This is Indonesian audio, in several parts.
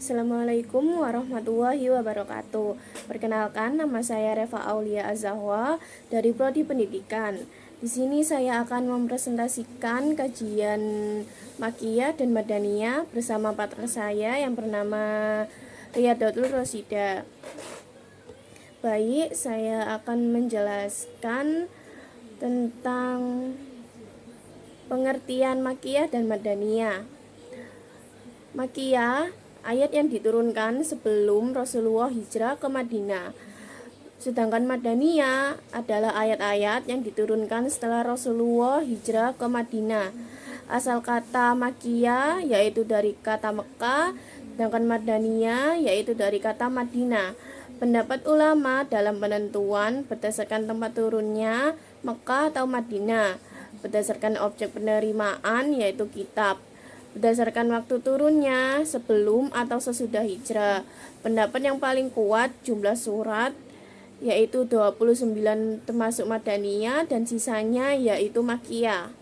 Assalamualaikum warahmatullahi wabarakatuh. Perkenalkan, nama saya Reva Aulia Azahwa dari Prodi Pendidikan. Di sini saya akan mempresentasikan kajian Makiyah dan Madaniyah bersama partner saya yang bernama Riyadatul Rosida. Baik, saya akan menjelaskan tentang pengertian Makiyah dan Madaniyah. Makiyah, ayat yang diturunkan sebelum Rasulullah hijrah ke Madinah. Sedangkan Madaniyah adalah ayat-ayat yang diturunkan setelah Rasulullah hijrah ke Madinah. Asal kata Makiyah yaitu dari kata Mekah, sedangkan Madaniyah yaitu dari kata Madinah. Pendapat ulama dalam penentuan berdasarkan tempat turunnya Mekah atau Madinah, berdasarkan objek penerimaan yaitu kitab, berdasarkan waktu turunnya sebelum atau sesudah hijrah. Pendapat yang paling kuat jumlah surat yaitu 29 termasuk Madaniyah dan sisanya yaitu Makiyah.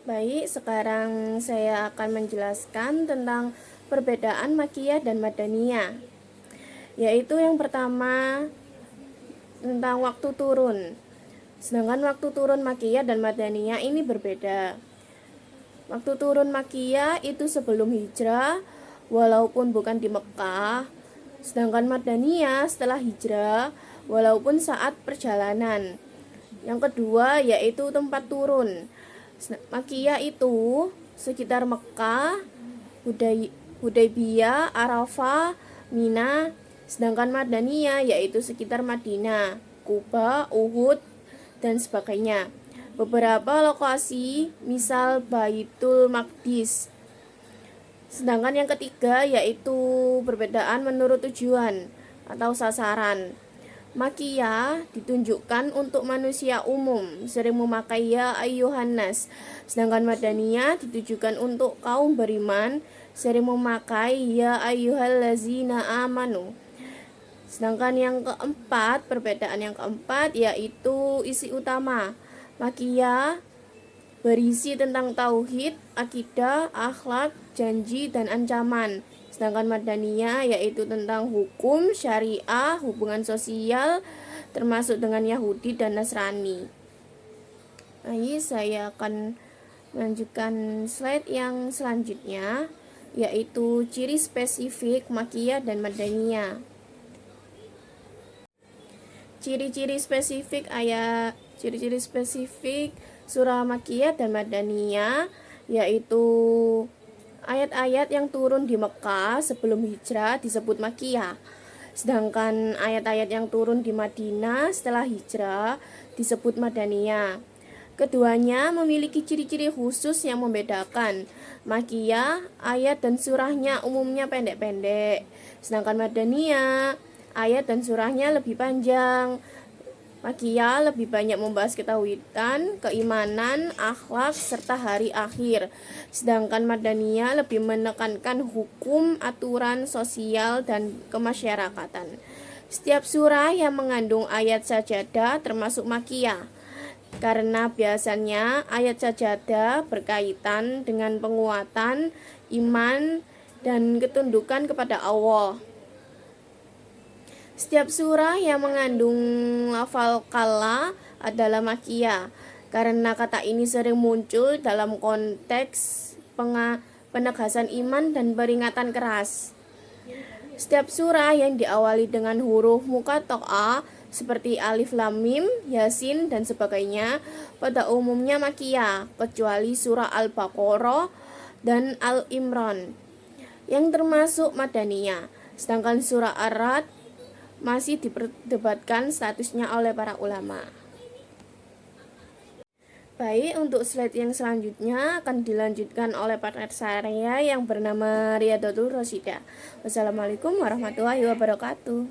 Baik, sekarang saya akan menjelaskan tentang perbedaan Makiyah dan Madaniyah. Yaitu yang pertama tentang waktu turun. Sedangkan waktu turun Makiyah dan Madaniyah ini berbeda. Waktu turun Makiyah itu sebelum hijrah, walaupun bukan di Mekah. Sedangkan Madaniyah setelah hijrah, walaupun saat perjalanan. Yang kedua yaitu tempat turun. Makiyah itu sekitar Mekah, Hudaybiyah, Arafah, Mina. Sedangkan Madaniyah yaitu sekitar Madinah, Kuba, Uhud, dan sebagainya. Beberapa lokasi, misal Baitul Maqdis. Sedangkan yang ketiga yaitu perbedaan menurut tujuan atau sasaran. Makiyah ditunjukkan untuk manusia umum, sering memakai ya ayyuhan nas. Sedangkan Madaniyah ditujukan untuk kaum beriman, sering memakai ya ayyuhallazina amanu. Sedangkan yang keempat, perbedaan yang keempat yaitu isi utama. Makiyah berisi tentang tauhid, akidah, akhlak, janji, dan ancaman. Sedangkan Madaniyah yaitu tentang hukum, syariah, hubungan sosial, termasuk dengan Yahudi dan Nasrani. Baik, saya akan melanjutkan slide yang selanjutnya, yaitu ciri spesifik Makiyah dan Madaniyah. Ciri-ciri spesifik surah Makiyah dan Madaniyah yaitu ayat-ayat yang turun di Mekah sebelum hijrah disebut Makiyah. Sedangkan ayat-ayat yang turun di Madinah setelah hijrah disebut Madaniyah. Keduanya memiliki ciri-ciri khusus yang membedakan. Makiyah, ayat dan surahnya umumnya pendek-pendek. Sedangkan Madaniyah, ayat dan surahnya lebih panjang. Makiyah lebih banyak membahas ketauhidan, keimanan, akhlak, serta hari akhir. Sedangkan Madaniyah lebih menekankan hukum, aturan sosial, dan kemasyarakatan. Setiap surah yang mengandung ayat sajadah termasuk Makiyah, karena biasanya ayat sajadah berkaitan dengan penguatan iman dan ketundukan kepada Allah. Setiap surah yang mengandung lafal kalla adalah Makiyah, karena kata ini sering muncul dalam konteks penegasan iman dan peringatan keras. Setiap surah yang diawali dengan huruf muqatta'ah seperti alif lam mim, yasin, dan sebagainya pada umumnya Makiyah, kecuali surah Al-Baqarah dan Al-Imran yang termasuk Madaniyah. Sedangkan surah Ar-Ra'd masih diperdebatkan statusnya oleh para ulama. Baik, untuk slide yang selanjutnya akan dilanjutkan oleh partner saya yang bernama Riyadatul Rosida. Wassalamualaikum warahmatullahi wabarakatuh.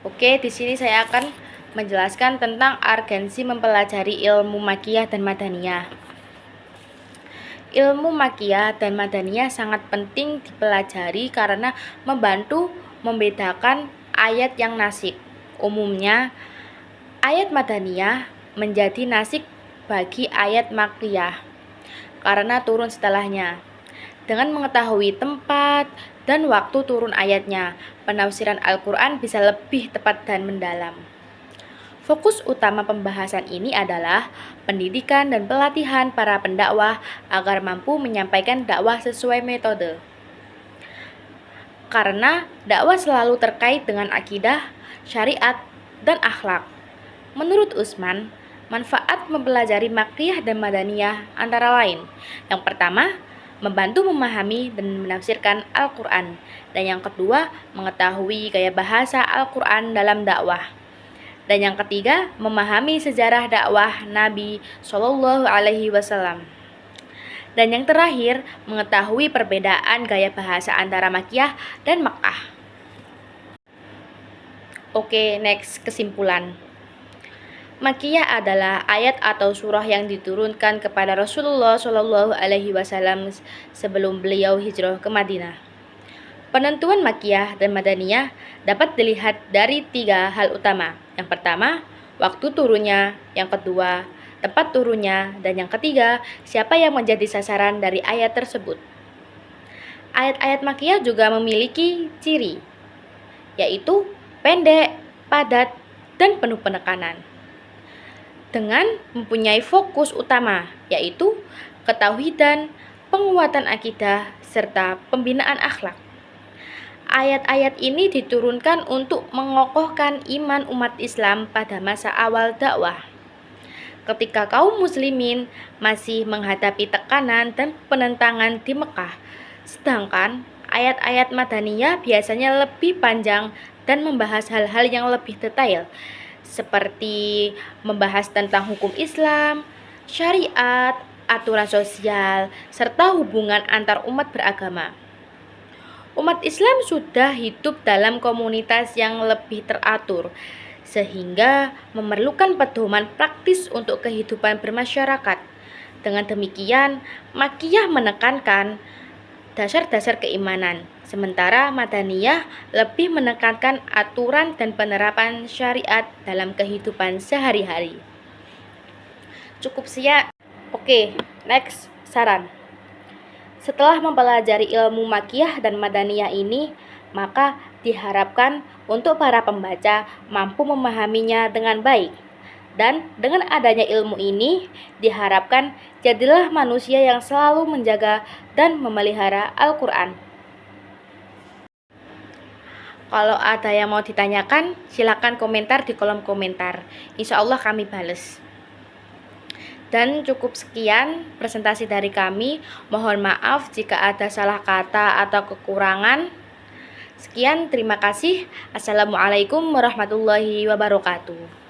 Oke, di sini saya akan menjelaskan tentang urgensi mempelajari ilmu Makiyah dan Madaniyah. Ilmu Makiyah dan Madaniyah sangat penting dipelajari karena membantu membedakan ayat yang nasikh. Umumnya, ayat Madaniyah menjadi nasikh bagi ayat Makiyah. karena turun setelahnya. Dengan mengetahui tempat dan waktu turun ayatnya, penafsiran Al-Quran bisa lebih tepat dan mendalam. Fokus utama pembahasan ini adalah pendidikan dan pelatihan para pendakwah agar mampu menyampaikan dakwah sesuai metode. Karena dakwah selalu terkait dengan akidah, syariat, dan akhlak. Menurut Usman, manfaat mempelajari Makkiyah dan Madaniyah antara lain. Yang pertama, membantu memahami dan menafsirkan Al-Quran. Dan yang kedua, mengetahui gaya bahasa Al-Quran dalam dakwah. Dan yang ketiga, memahami sejarah dakwah Nabi Shallallahu Alaihi Wasallam. Dan yang terakhir, mengetahui perbedaan gaya bahasa antara Makkiyah dan Makkah. Oke, next, kesimpulan. Makkiyah adalah ayat atau surah yang diturunkan kepada Rasulullah Shallallahu Alaihi Wasallam sebelum beliau hijrah ke Madinah. Penentuan Makkiyah dan Madaniyah dapat dilihat dari 3 hal utama. Yang pertama, waktu turunnya. Yang kedua, tempat turunnya. Dan yang ketiga, siapa yang menjadi sasaran dari ayat tersebut. Ayat-ayat Makkiyah juga memiliki ciri, yaitu pendek, padat, dan penuh penekanan. Dengan mempunyai fokus utama, yaitu ketauhidan, penguatan akidah, serta pembinaan akhlak. Ayat-ayat ini diturunkan untuk mengokohkan iman umat Islam pada masa awal dakwah. Ketika kaum muslimin masih menghadapi tekanan dan penentangan di Mekah, sedangkan ayat-ayat Madaniyah biasanya lebih panjang dan membahas hal-hal yang lebih detail, seperti membahas tentang hukum Islam, syariat, aturan sosial, serta hubungan antar umat beragama. Umat Islam sudah hidup dalam komunitas yang lebih teratur, sehingga memerlukan pedoman praktis untuk kehidupan bermasyarakat. Dengan demikian, Makkiyah menekankan dasar-dasar keimanan, sementara Madaniyah lebih menekankan aturan dan penerapan syariat dalam kehidupan sehari-hari. Cukup siap. Oke, next, saran. Setelah mempelajari ilmu Makkiyah dan Madaniyah ini, maka diharapkan untuk para pembaca mampu memahaminya dengan baik. Dan dengan adanya ilmu ini, diharapkan jadilah manusia yang selalu menjaga dan memelihara Al-Quran. Kalau ada yang mau ditanyakan, silakan komentar di kolom komentar. Insya Allah kami bales. Dan cukup sekian presentasi dari kami. Mohon maaf jika ada salah kata atau kekurangan. Sekian, terima kasih. Assalamualaikum warahmatullahi wabarakatuh.